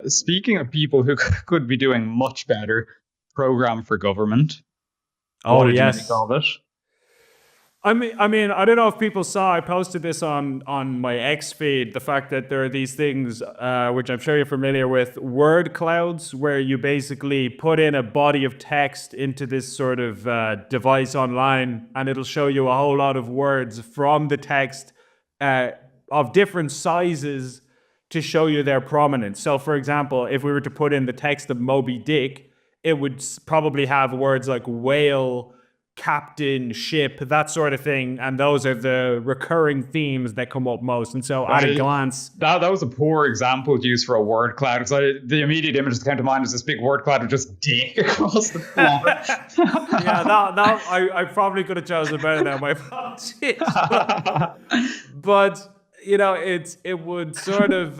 Speaking of people who could be doing much better, program for government. What Oh did you make yes. of it? I don't know if people saw. I posted this on my X feed. The fact that there are these things, which I'm sure you're familiar with, word clouds, where you basically put in a body of text into this sort of device online, and it'll show you a whole lot of words from the text uh, of different sizes to show you their prominence. So, for example, if we were to put in the text of Moby Dick, it would probably have words like whale, captain, ship, that sort of thing. And those are the recurring themes that come up most. And so at a I, glance, that was a poor example to use for a word cloud because the immediate image that came to mind is this big word cloud with just dick across the floor. yeah, I probably could have chosen better now. My apologies, but you know, it would sort of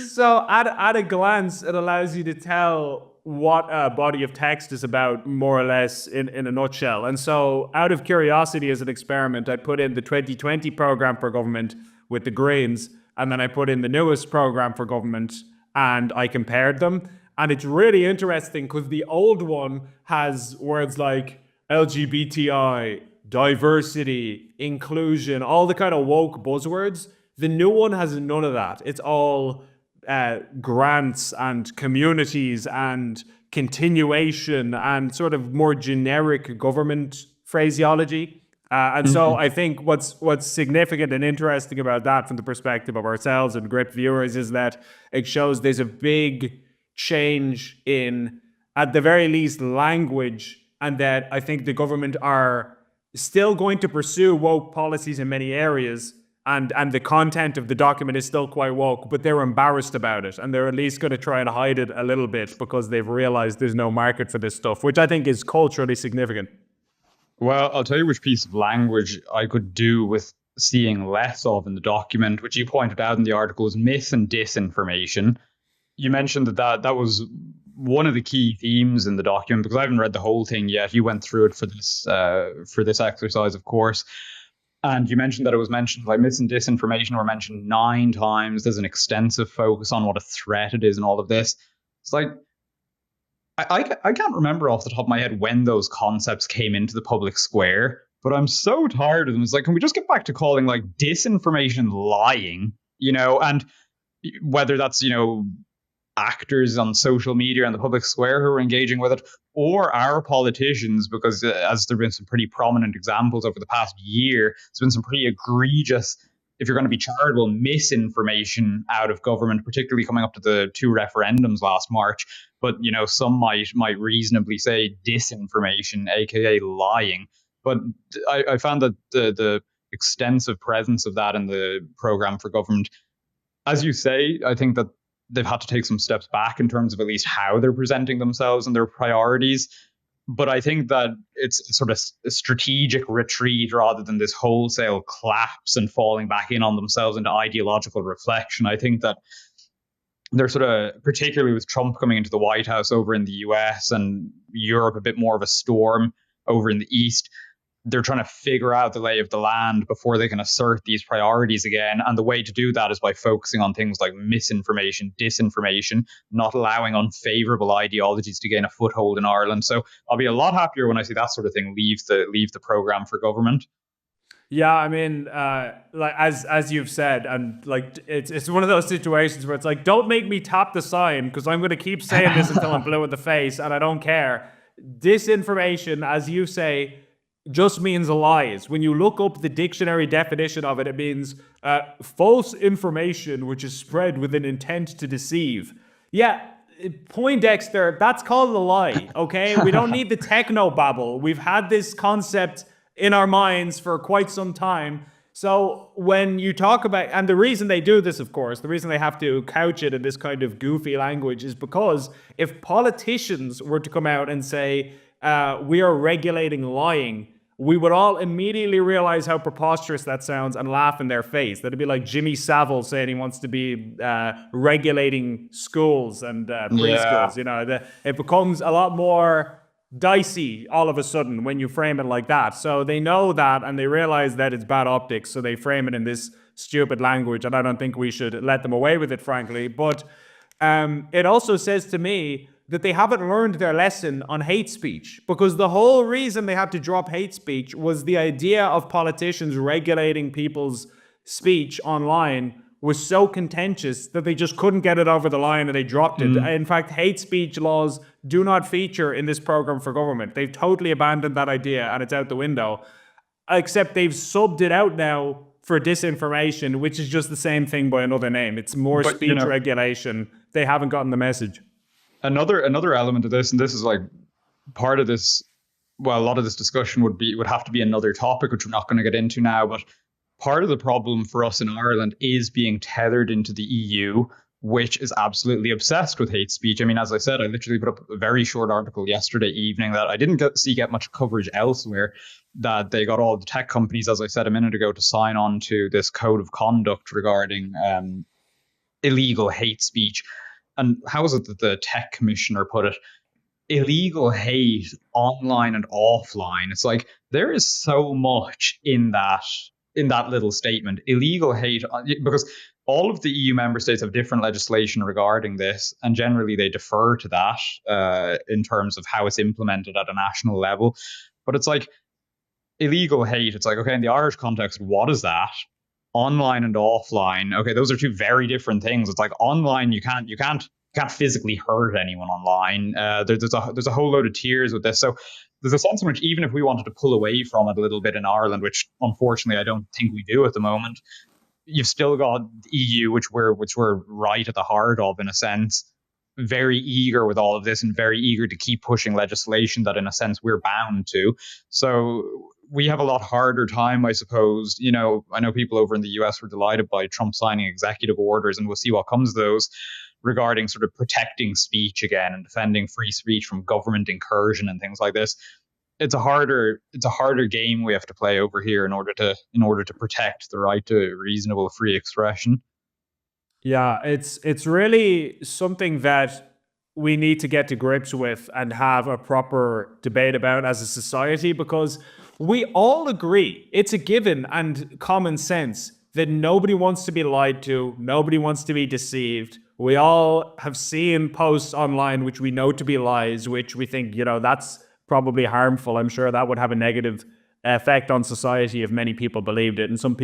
so at a glance, it allows you to tell what a body of text is about, more or less, in a nutshell. And so, out of curiosity, as an experiment, I put in the 2020 program for government with the Greens, and then I put in the newest program for government, and I compared them. And it's really interesting because the old one has words like LGBTI, diversity, inclusion, all the kind of woke buzzwords. The new one has none of that. It's all grants and communities and continuation and sort of more generic government phraseology. And so I think what's significant and interesting about that from the perspective of ourselves and Gript viewers is that it shows there's a big change in, at the very least, language, and that I think the government are still going to pursue woke policies in many areas, and the content of the document is still quite woke, but they're embarrassed about it, and they're at least going to try and hide it a little bit because they've realized there's no market for this stuff, which I think is culturally significant. Well, I'll tell you which piece of language I could do with seeing less of in the document, which you pointed out in the article, is myth and disinformation. You mentioned that was one of the key themes in the document because I haven't read the whole thing yet. You went through it for this exercise, of course. And you mentioned that it was mentioned like myths and disinformation were mentioned 9 times. There's an extensive focus on what a threat it is and all of this. It's like I can't remember off the top of my head when those concepts came into the public square, but I'm so tired of them. It's like, can we just get back to calling like disinformation lying? And whether that's, actors on social media and the public square who are engaging with it, or our politicians, because as there have been some pretty prominent examples over the past year, there's been some pretty egregious, if you're going to be charitable, misinformation out of government, particularly coming up to the 2 referendums last March. But some might reasonably say disinformation, aka lying. But I found that the extensive presence of that in the program for government, as you say, I think that they've had to take some steps back in terms of at least how they're presenting themselves and their priorities. But I think that it's sort of a strategic retreat rather than this wholesale collapse and falling back in on themselves into ideological reflection. I think that they're sort of, particularly with Trump coming into the White House over in the US and Europe a bit more of a storm over in the East, they're trying to figure out the lay of the land before they can assert these priorities again. And the way to do that is by focusing on things like misinformation, disinformation, not allowing unfavorable ideologies to gain a foothold in Ireland. So I'll be a lot happier when I see that sort of thing leave the program for government. Yeah, I mean, like as you've said, and like it's one of those situations where it's like, don't make me tap the sign because I'm going to keep saying this until I'm blue in the face, and I don't care. Disinformation, as you say, just means lies. When you look up the dictionary definition of it, it means false information which is spread with an intent to deceive. Yeah, Poindexter, that's called a lie, okay? We don't need the techno babble. We've had this concept in our minds for quite some time. So when you talk about, and the reason they do this, of course, the reason they have to couch it in this kind of goofy language is because if politicians were to come out and say, we are regulating lying, we would all immediately realize how preposterous that sounds and laugh in their face. That'd be like Jimmy Savile saying he wants to be regulating schools and Yeah. preschools. It becomes a lot more dicey all of a sudden when you frame it like that. So they know that, and they realize that it's bad optics, so they frame it in this stupid language, and I don't think we should let them away with it, frankly. But it also says to me that they haven't learned their lesson on hate speech, because the whole reason they had to drop hate speech was the idea of politicians regulating people's speech online was so contentious that they just couldn't get it over the line, and they dropped it. In fact, hate speech laws do not feature in this program for government. They've totally abandoned that idea, and it's out the window, except they've subbed it out now for disinformation, which is just the same thing by another name. It's more speech regulation. They haven't gotten the message. Another element of this, and this is like part of this, well, a lot of this discussion would have to be another topic, which we're not going to get into now, but part of the problem for us in Ireland is being tethered into the EU, which is absolutely obsessed with hate speech. I mean, as I said, I literally put up a very short article yesterday evening that I didn't get much coverage elsewhere, that they got all the tech companies, as I said a minute ago, to sign on to this code of conduct regarding illegal hate speech. And how is it that the tech commissioner put it? Illegal hate online and offline. It's like there is so much in that little statement. Illegal hate, because all of the EU member states have different legislation regarding this, and generally they defer to that in terms of how it's implemented at a national level. But it's like illegal hate. It's like, okay, in the Irish context, what is that? Online and offline. Okay, those are two very different things. It's like online, you can't physically hurt anyone online. There's a whole load of tiers with this. So there's a sense in which even if we wanted to pull away from it a little bit in Ireland, which unfortunately I don't think we do at the moment, you've still got the EU, which we're right at the heart of, in a sense, very eager with all of this and very eager to keep pushing legislation that in a sense we're bound to. So we have a lot harder time, I suppose. You know, I know people over in the US were delighted by Trump signing executive orders, and we'll see what comes of those, regarding sort of protecting speech again and defending free speech from government incursion and things like this. It's a harder game we have to play over here in order to protect the right to reasonable free expression. Yeah, it's really something that we need to get to grips with and have a proper debate about as a society, because we all agree, it's a given and common sense, that nobody wants to be lied to, nobody wants to be deceived. We all have seen posts online which we know to be lies, which we think, that's probably harmful. I'm sure that would have a negative effect on society if many people believed it. In some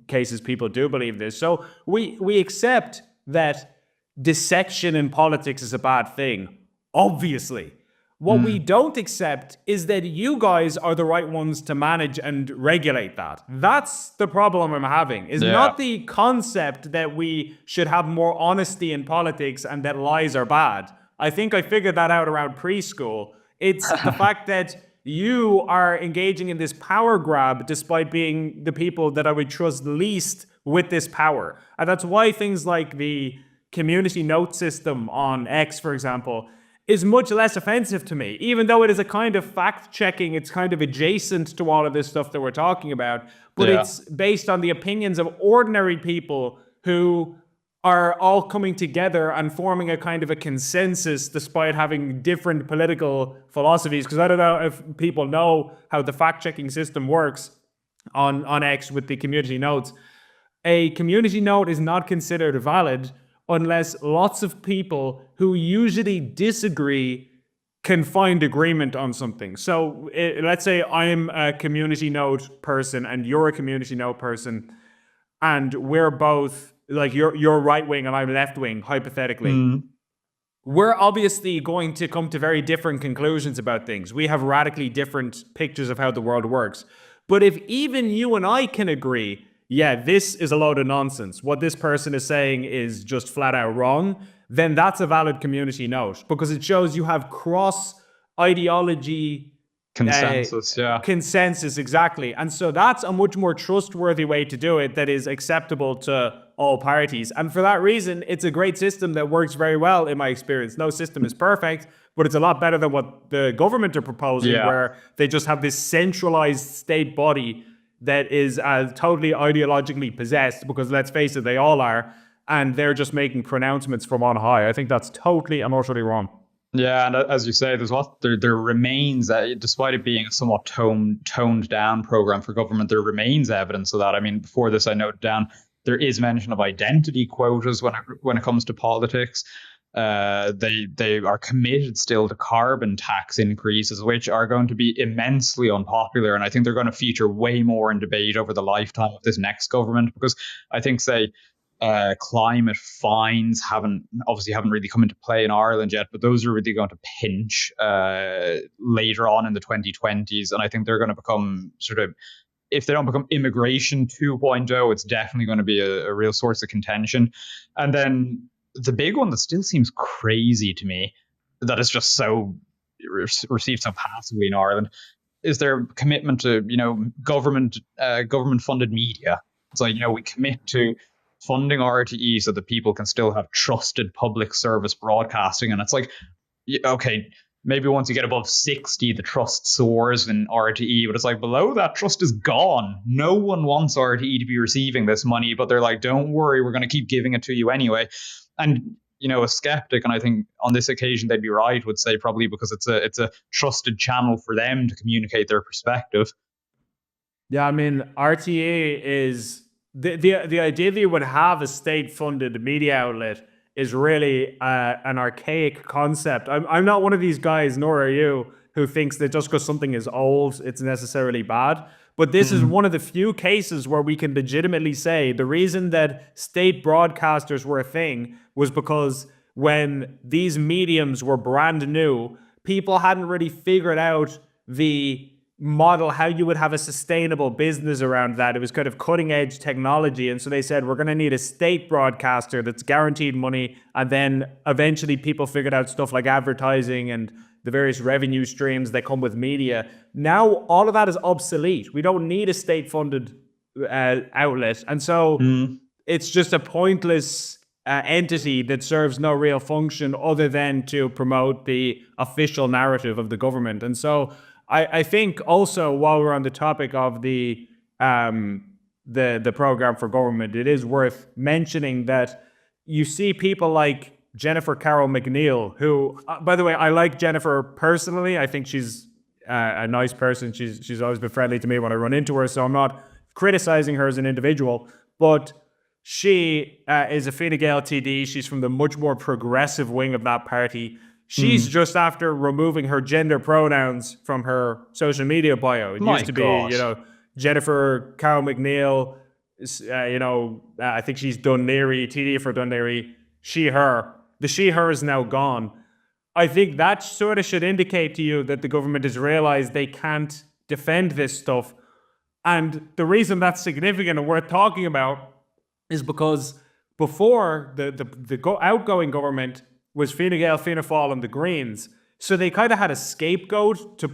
cases, people do believe this. So we accept that dissection in politics is a bad thing, obviously. What we don't accept is that you guys are the right ones to manage and regulate that. That's the problem I'm having, is not the concept that we should have more honesty in politics and that lies are bad. I think I figured that out around preschool. It's the fact that you are engaging in this power grab despite being the people that I would trust least with this power. And that's why things like the community note system on X, for example, is much less offensive to me, even though it is a kind of fact-checking. It's kind of adjacent to all of this stuff that we're talking about, but it's based on the opinions of ordinary people who are all coming together and forming a kind of a consensus despite having different political philosophies. Because I don't know if people know how the fact-checking system works on X with the community notes. A community note is not considered valid unless lots of people who usually disagree can find agreement on something. So let's say I'm a community note person and you're a community note person, and we're both, like, you're right wing and I'm left wing, hypothetically. We're obviously going to come to very different conclusions about things. We have radically different pictures of how the world works. But if even you and I can agree, yeah, this is a load of nonsense, what this person is saying is just flat out wrong, then that's a valid community note, because it shows you have cross ideology consensus. Consensus, exactly. And so that's a much more trustworthy way to do it that is acceptable to all parties. And for that reason, it's a great system that works very well in my experience. No system is perfect, but it's a lot better than what the government are proposing, where they just have this centralized state body that is totally ideologically possessed, because let's face it, they all are, and they're just making pronouncements from on high. I think that's totally and utterly wrong. Yeah, and as you say, there remains, despite it being a somewhat toned down program for government, there remains evidence of that. I mean, before this, I noted down there is mention of identity quotas when it comes to politics. They are committed still to carbon tax increases, which are going to be immensely unpopular, and I think they're going to feature way more in debate over the lifetime of this next government, because I think, say, climate fines haven't really come into play in Ireland yet, but those are really going to pinch later on in the 2020s, and I think they're going to become sort of, if they don't become immigration 2.0, it's definitely going to be a real source of contention. And then the big one that still seems crazy to me, that is just so received so passively in Ireland, is their commitment to government funded media. It's like, we commit to funding RTE so that people can still have trusted public service broadcasting, and it's like, okay, maybe once you get above 60, the trust soars in RTE, but it's like below that, trust is gone. No one wants RTE to be receiving this money, but they're like, don't worry, we're going to keep giving it to you anyway. And a skeptic, and I think on this occasion they'd be right, would say probably because it's a trusted channel for them to communicate their perspective. Yeah, I mean, RTA is the idea that you would have a state funded media outlet is really an archaic concept. I'm not one of these guys, nor are you, who thinks that just because something is old, it's necessarily bad. But this is one of the few cases where we can legitimately say the reason that state broadcasters were a thing was because when these mediums were brand new, people hadn't really figured out the model, how you would have a sustainable business around that. It was kind of cutting edge technology. And so they said, we're going to need a state broadcaster that's guaranteed money. And then eventually people figured out stuff like advertising and the various revenue streams that come with media. Now all of that is obsolete. We don't need a state funded outlet. And so it's just a pointless entity that serves no real function other than to promote the official narrative of the government. And so I think also, while we're on the topic of the program for government, it is worth mentioning that you see people like Jennifer Carroll McNeil, who, by the way, I like Jennifer personally. I think she's a nice person. She's always been friendly to me when I run into her, so I'm not criticizing her as an individual. But she is a Fine Gael TD. She's from the much more progressive wing of that party. She's just after removing her gender pronouns from her social media bio. It used to be, Jennifer Carroll McNeil, I think she's Dún Laoghaire, TD for Dún Laoghaire, she, her. The she, her is now gone. I think that sort of should indicate to you that the government has realized they can't defend this stuff. And the reason that's significant and worth talking about is because before the outgoing government was Fine Gael, Fianna Fáil, and the Greens. So they kind of had a scapegoat to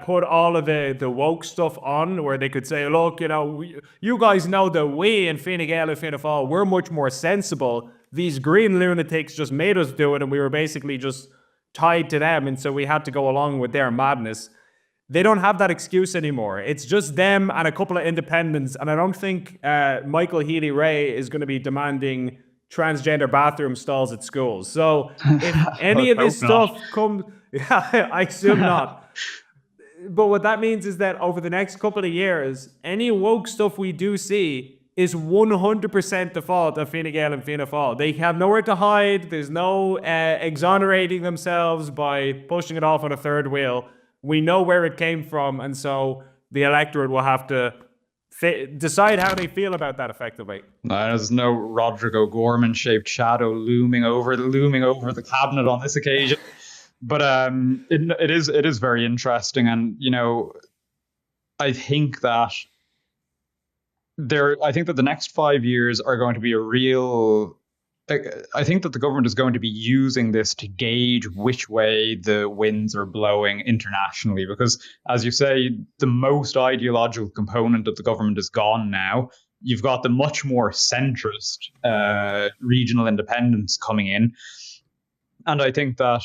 put all of the woke stuff on, where they could say, look, you guys know that we in Fine Gael and Fianna Fáil, we're much more sensible. These green lunatics just made us do it, and we were basically just tied to them, and so we had to go along with their madness. They don't have that excuse anymore. It's just them and a couple of independents, and I don't think Michael Healy-Rae is going to be demanding transgender bathroom stalls at schools. So if any of this stuff comes, I assume not. But what that means is that over the next couple of years, any woke stuff we do see is 100% the fault of Fine Gael and Fianna Fáil. They have nowhere to hide. There's no exonerating themselves by pushing it off on a third wheel. We know where it came from, and so the electorate will have to decide how they feel about that effectively. There's no Rodrigo Gorman-shaped shadow looming over the cabinet on this occasion. But it is very interesting, and I think that the next 5 years are going to be a real. I think that the government is going to be using this to gauge which way the winds are blowing internationally, because, as you say, the most ideological component of the government is gone now. You've got the much more centrist regional independents coming in. And I think that,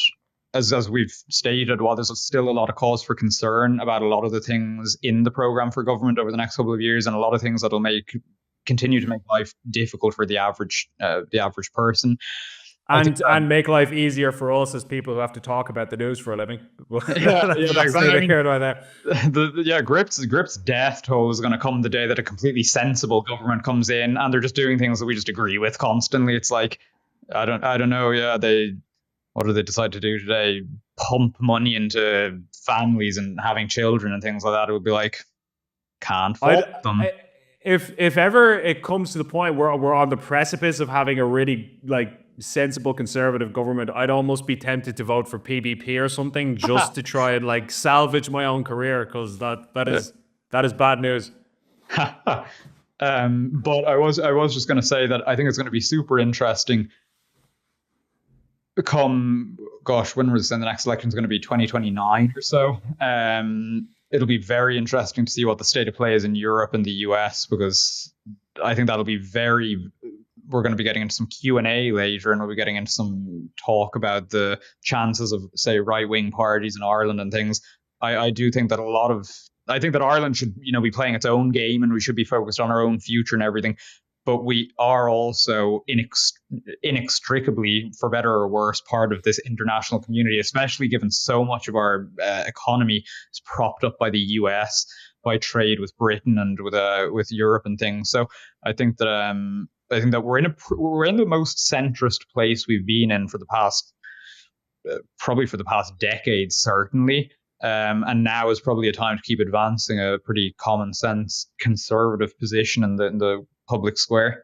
as we've stated, while there's still a lot of cause for concern about a lot of the things in the program for government over the next couple of years, and a lot of things that'll continue to make life difficult for the average person. I think and make life easier for us as people who have to talk about the news for a living. But that's exactly. neither here nor there. Gript's death toll is going to come the day that a completely sensible government comes in and they're just doing things that we just agree with constantly. It's like, I don't know. Yeah, what do they decide to do today? Pump money into families and having children and things like that. It would be like, can't fault them. If ever it comes to the point where we're on the precipice of having a really like sensible conservative government, I'd almost be tempted to vote for PBP or something just to try and like salvage my own career, because that is bad news. But I was just going to say that I think it's going to be super interesting. When was the next election is going to be 2029 or so. It'll be very interesting to see what the state of play is in Europe and the US, because I think that'll be we're going to be getting into some Q&A later, and we'll be getting into some talk about the chances of, say, right-wing parties in Ireland and things. I do think that I think that Ireland should, be playing its own game, and we should be focused on our own future and everything. But we are also inextricably, for better or worse, part of this international community, especially given so much of our economy is propped up by the US, by trade with Britain and with Europe and things. So I think that we're in the most centrist place we've been in for the past probably for the past decade, certainly. And now is probably a time to keep advancing a pretty common sense conservative position in the public square.